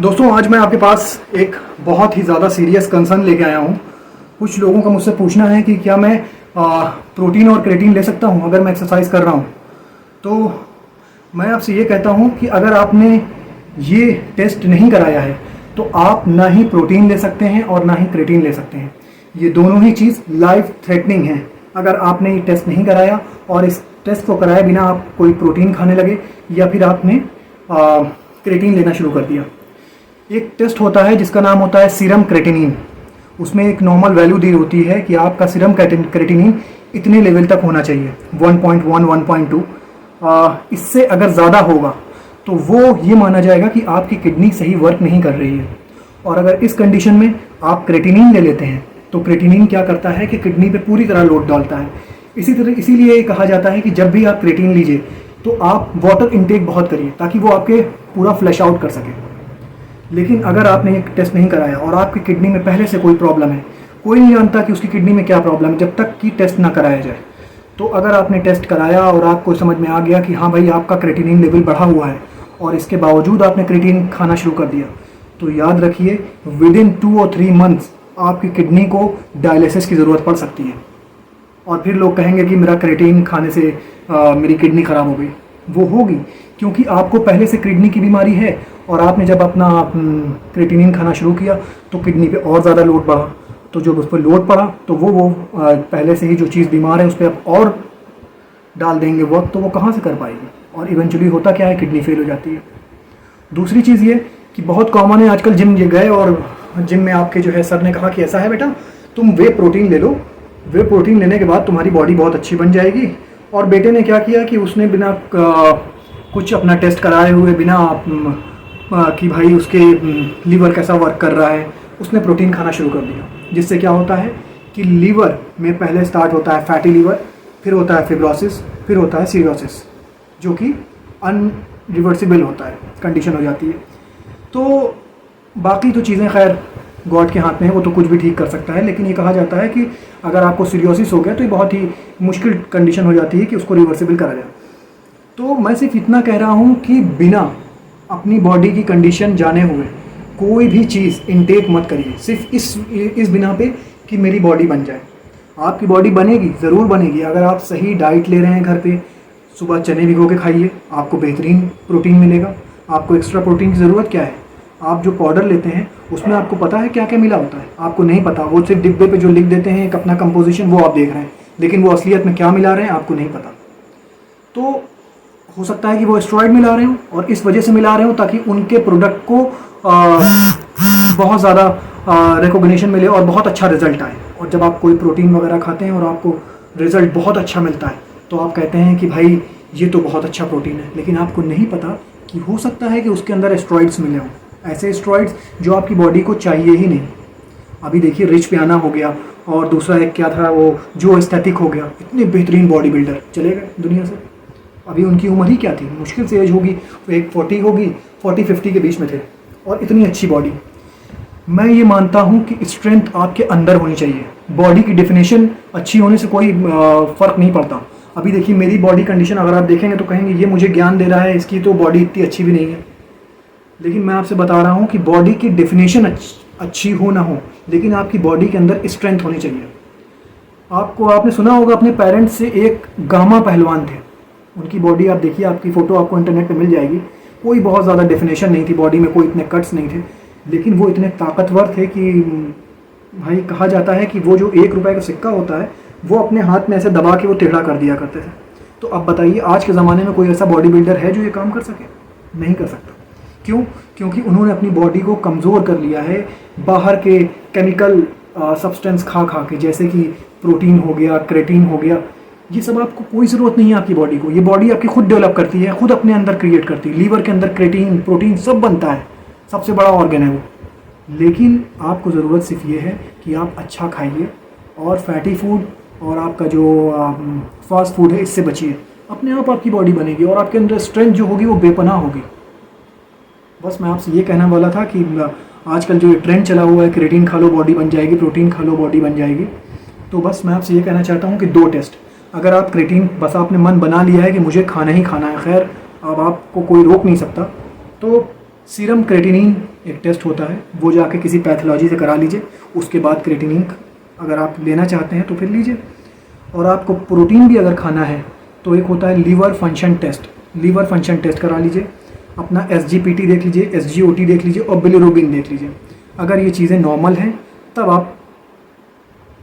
दोस्तों आज मैं आपके पास एक बहुत ही ज़्यादा सीरियस कंसर्न लेके आया हूँ। कुछ लोगों का मुझसे पूछना है कि क्या मैं प्रोटीन और क्रेटीन ले सकता हूँ अगर मैं एक्सरसाइज कर रहा हूँ। तो मैं आपसे ये कहता हूँ कि अगर आपने ये टेस्ट नहीं कराया है तो आप ना ही प्रोटीन ले सकते हैं और ना ही क्रेटीन ले सकते हैं। ये दोनों ही चीज़ लाइफ थ्रेटनिंग है। अगर आपने ये टेस्ट नहीं कराया और इस टेस्ट को कराए बिना आप कोई प्रोटीन खाने लगे या फिर आपने क्रेटीन लेना शुरू कर दिया। एक टेस्ट होता है जिसका नाम होता है सीरम क्रेटिनिन। उसमें एक नॉर्मल वैल्यू दी होती है कि आपका सीरम क्रेटिनिन इतने लेवल तक होना चाहिए, 1.1 1.2। इससे अगर ज़्यादा होगा तो वो ये माना जाएगा कि आपकी किडनी सही वर्क नहीं कर रही है। और अगर इस कंडीशन में आप क्रेटिनिन ले लेते हैं तो क्रेटिनिन क्या करता है कि किडनी पे पूरी तरह लोड डालता है। इसीलिए कहा जाता है कि जब भी आप क्रेटिन लीजिए तो आप वाटर इनटेक बहुत करिए ताकि वो आपके पूरा फ्लैश आउट कर सके। लेकिन अगर आपने एक टेस्ट नहीं कराया और आपकी किडनी में पहले से कोई प्रॉब्लम है, कोई नहीं जानता कि उसकी किडनी में क्या प्रॉब्लम है जब तक कि टेस्ट ना कराया जाए। तो अगर आपने टेस्ट कराया और आपको समझ में आ गया कि हाँ भाई आपका क्रेटिनिन लेवल बढ़ा हुआ है और इसके बावजूद आपने क्रेटिन खाना शुरू कर दिया, तो याद रखिए विदिन 2 और 3 मंथ्स आपकी किडनी को डायलिसिस की ज़रूरत पड़ सकती है। और फिर लोग कहेंगे कि मेरा क्रेटिन खाने से मेरी किडनी ख़राब हो गई। वो होगी क्योंकि आपको पहले से किडनी की बीमारी है और आपने जब अपना क्रेटिनिन खाना शुरू किया तो किडनी पे और ज़्यादा लोड बढ़ा। तो जब उस पर लोड पड़ा तो वो पहले से ही जो चीज़ बीमार है उस पर आप और डाल देंगे वक्त, तो वो कहाँ से कर पाएगी। और इवेंचुअली होता क्या है, किडनी फेल हो जाती है। दूसरी चीज़ ये कि बहुत कॉमन है आजकल, जिम गए और जिम में आपके जो है सर ने कहा कि ऐसा है बेटा तुम वे प्रोटीन ले लो, वे प्रोटीन लेने के बाद तुम्हारी बॉडी बहुत अच्छी बन जाएगी। और बेटे ने क्या किया कि उसने बिना कुछ अपना टेस्ट कराए हुए, बिना कि भाई उसके लीवर कैसा वर्क कर रहा है, उसने प्रोटीन खाना शुरू कर दिया। जिससे क्या होता है कि लीवर में पहले स्टार्ट होता है फैटी लीवर, फिर होता है फिब्रोसिस, फिर होता है सीरोसिस, जो कि अनरिवर्सिबल होता है, कंडीशन हो जाती है। तो बाकी तो चीज़ें खैर गॉड के हाथ में है, वो तो कुछ भी ठीक कर सकता है। लेकिन ये कहा जाता है कि अगर आपको सीरोसिस हो गया तो ये बहुत ही मुश्किल कंडीशन हो जाती है कि उसको रिवर्सिबल करा जाए। तो मैं सिर्फ इतना कह रहा हूँ कि बिना अपनी बॉडी की कंडीशन जाने हुए कोई भी चीज़ इनटेक मत करिए, सिर्फ इस बिना पे कि मेरी बॉडी बन जाए। आपकी बॉडी बनेगी, ज़रूर बनेगी अगर आप सही डाइट ले रहे हैं। घर पे सुबह चने भिगो के खाइए, आपको बेहतरीन प्रोटीन मिलेगा। आपको एक्स्ट्रा प्रोटीन की ज़रूरत क्या है? आप जो पाउडर लेते हैं उसमें आपको पता है क्या क्या मिला होता है? आपको नहीं पता। वो सिर्फ डिब्बे पे जो लिख देते हैं एक अपना कंपोजिशन, वो आप देख रहे हैं, लेकिन वो असलियत में क्या मिला रहे हैं आपको नहीं पता। तो हो सकता है कि वो स्टेरॉइड मिला रहे हो और इस वजह से मिला रहे हो ताकि उनके प्रोडक्ट को बहुत ज़्यादा रिकॉग्निशन मिले और बहुत अच्छा रिजल्ट आए। और जब आप कोई प्रोटीन वगैरह खाते हैं और आपको रिजल्ट बहुत अच्छा मिलता है तो आप कहते हैं कि भाई ये तो बहुत अच्छा प्रोटीन है, लेकिन आपको नहीं पता कि हो सकता है कि उसके अंदर स्टेरॉइड्स मिले हों, ऐसे स्टेरॉइड्स जो आपकी बॉडी को चाहिए ही नहीं। अभी देखिए रिच पियाना हो गया और दूसरा एक क्या था वो जो एस्थेटिक हो गया, इतने बेहतरीन बॉडी बिल्डर चले गए दुनिया से। अभी उनकी उम्र ही क्या थी, मुश्किल से एज होगी एक 40 होगी, 40-50 के बीच में थे और इतनी अच्छी बॉडी। मैं ये मानता हूँ कि स्ट्रेंथ आपके अंदर होनी चाहिए। बॉडी की डेफिनेशन अच्छी होने से कोई फ़र्क नहीं पड़ता। अभी देखिए मेरी बॉडी कंडीशन अगर आप देखेंगे तो कहेंगे ये मुझे ज्ञान दे रहा है, इसकी तो बॉडी इतनी अच्छी भी नहीं है। लेकिन मैं आपसे बता रहा हूँ कि बॉडी की डेफिनेशन अच्छी हो ना हो, लेकिन आपकी बॉडी के अंदर स्ट्रेंथ होनी चाहिए। आपने सुना होगा अपने पेरेंट्स से, एक गामा पहलवान थे, उनकी बॉडी आप देखिए, आपकी फ़ोटो आपको इंटरनेट पे मिल जाएगी। कोई बहुत ज़्यादा डेफिनेशन नहीं थी बॉडी में, कोई इतने कट्स नहीं थे, लेकिन वो इतने ताकतवर थे कि भाई कहा जाता है कि वो जो 1 रुपये का सिक्का होता है वो अपने हाथ में ऐसे दबा के वो टेढ़ा कर दिया करते थे। तो अब बताइए आज के ज़माने में कोई ऐसा बॉडी बिल्डर है जो ये काम कर सके? नहीं कर सकता। क्यों? क्योंकि उन्होंने अपनी बॉडी को कमज़ोर कर लिया है बाहर के केमिकल सब्सटेंस खा के, जैसे कि प्रोटीन हो गया, क्रेटीन हो गया। ये सब आपको कोई ज़रूरत नहीं है आपकी बॉडी को। ये बॉडी आपकी खुद डेवलप करती है, खुद अपने अंदर क्रिएट करती है। लीवर के अंदर क्रेटीन, प्रोटीन सब बनता है, सबसे बड़ा ऑर्गन है वो। लेकिन आपको ज़रूरत सिर्फ ये है कि आप अच्छा खाइए और फैटी फूड और आपका जो फास्ट फूड है इससे बचिए। अपने आप आपकी बॉडी बनेगी और आपके अंदर स्ट्रेंथ जो होगी वो बेपनाह होगी। बस मैं आपसे ये कहना वाला था कि आजकल जो ट्रेंड चला हुआ है क्रेटीन खा लो बॉडी बन जाएगी, प्रोटीन खा लो बॉडी बन जाएगी, तो बस मैं आपसे ये कहना चाहता हूँ कि 2 टेस्ट, अगर आप क्रेटीन बस आपने मन बना लिया है कि मुझे खाना ही खाना है, खैर अब आपको कोई रोक नहीं सकता, तो सीरम क्रेटिनिन एक टेस्ट होता है, वो जाके किसी पैथोलॉजी से करा लीजिए। उसके बाद क्रिएटिनिन अगर आप लेना चाहते हैं तो फिर लीजिए। और आपको प्रोटीन भी अगर खाना है तो एक होता है liver function test, liver function test करा लीजिए। अपना SGPT देख लीजिए, SGOT देख लीजिए और बिलिरुबिन देख लीजिए। अगर ये चीज़ें नॉर्मल हैं तब आप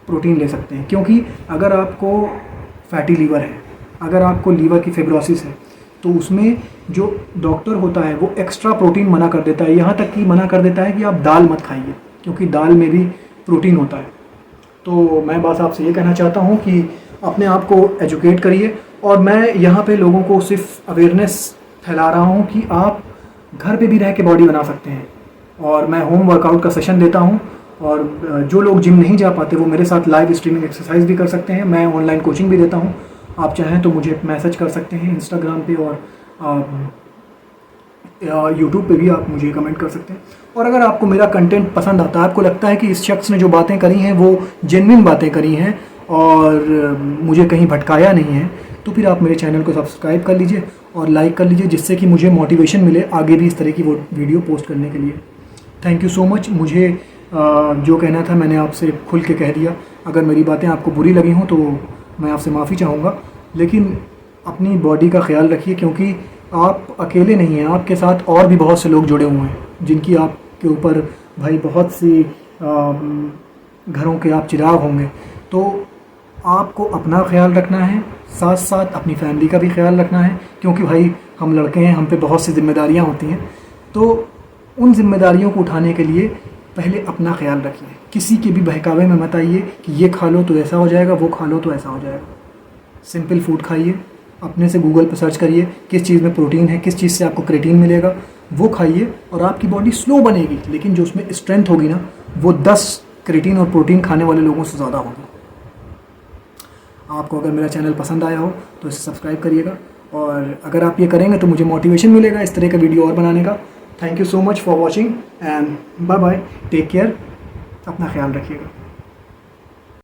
प्रोटीन ले सकते हैं, क्योंकि अगर आपको फैटी लीवर है, अगर आपको लीवर की फिब्रोसिस है, तो उसमें जो डॉक्टर होता है वो एक्स्ट्रा प्रोटीन मना कर देता है। यहाँ तक कि मना कर देता है कि आप दाल मत खाइए, क्योंकि दाल में भी प्रोटीन होता है। तो मैं बस आपसे ये कहना चाहता हूँ कि अपने आप को एजुकेट करिए। और मैं यहाँ पे लोगों को सिर्फ अवेयरनेस फैला रहा हूँ कि आप घर पे भी रह के बॉडी बना सकते हैं। और मैं होम वर्कआउट का सेशन देता हूँ, और जो लोग जिम नहीं जा पाते वो मेरे साथ लाइव स्ट्रीमिंग एक्सरसाइज भी कर सकते हैं। मैं ऑनलाइन कोचिंग भी देता हूँ। आप चाहें तो मुझे मैसेज कर सकते हैं इंस्टाग्राम पे, और यूट्यूब पे भी आप मुझे कमेंट कर सकते हैं। और अगर आपको मेरा कंटेंट पसंद आता है, आपको लगता है कि इस शख्स ने जो बातें करी हैं वो जेन्युइन बातें करी हैं और मुझे कहीं भटकाया नहीं है, तो फिर आप मेरे चैनल को सब्सक्राइब कर लीजिए और लाइक कर लीजिए, जिससे कि मुझे मोटिवेशन मिले आगे भी इस तरह की वो वीडियो पोस्ट करने के लिए। Thank you so much. मुझे जो कहना था मैंने आपसे खुल के कह दिया। अगर मेरी बातें आपको बुरी लगी हों तो मैं आपसे माफ़ी चाहूँगा, लेकिन अपनी बॉडी का ख्याल रखिए, क्योंकि आप अकेले नहीं हैं, आपके साथ और भी बहुत से लोग जुड़े हुए हैं जिनकी आपके ऊपर भाई बहुत सी घरों के आप चिराग होंगे। तो आपको अपना ख्याल रखना है, साथ साथ अपनी फैमिली का भी ख्याल रखना है, क्योंकि भाई हम लड़के हैं, हम पे बहुत सी जिम्मेदारियां होती हैं। तो उन जिम्मेदारियों को उठाने के लिए पहले अपना ख्याल रखिए। किसी के भी बहकावे में मत आइए कि ये खा लो तो ऐसा हो जाएगा, वो खा लो तो ऐसा हो जाएगा। सिंपल फूड खाइए, अपने से गूगल पर सर्च करिए किस चीज़ में प्रोटीन है, किस चीज़ से आपको क्रिएटिन मिलेगा, वो खाइए और आपकी बॉडी स्लो बनेगी, लेकिन जो उसमें स्ट्रेंथ होगी ना, वो 10 क्रिएटिन और प्रोटीन खाने वाले लोगों से ज़्यादा होगी। आपको अगर मेरा चैनल पसंद आया हो तो इसे सब्सक्राइब करिएगा, और अगर आप ये करेंगे तो मुझे मोटिवेशन मिलेगा इस तरह का वीडियो और बनाने का। Thank you so much for watching and bye bye, take care, अपना ख्याल रखिएगा।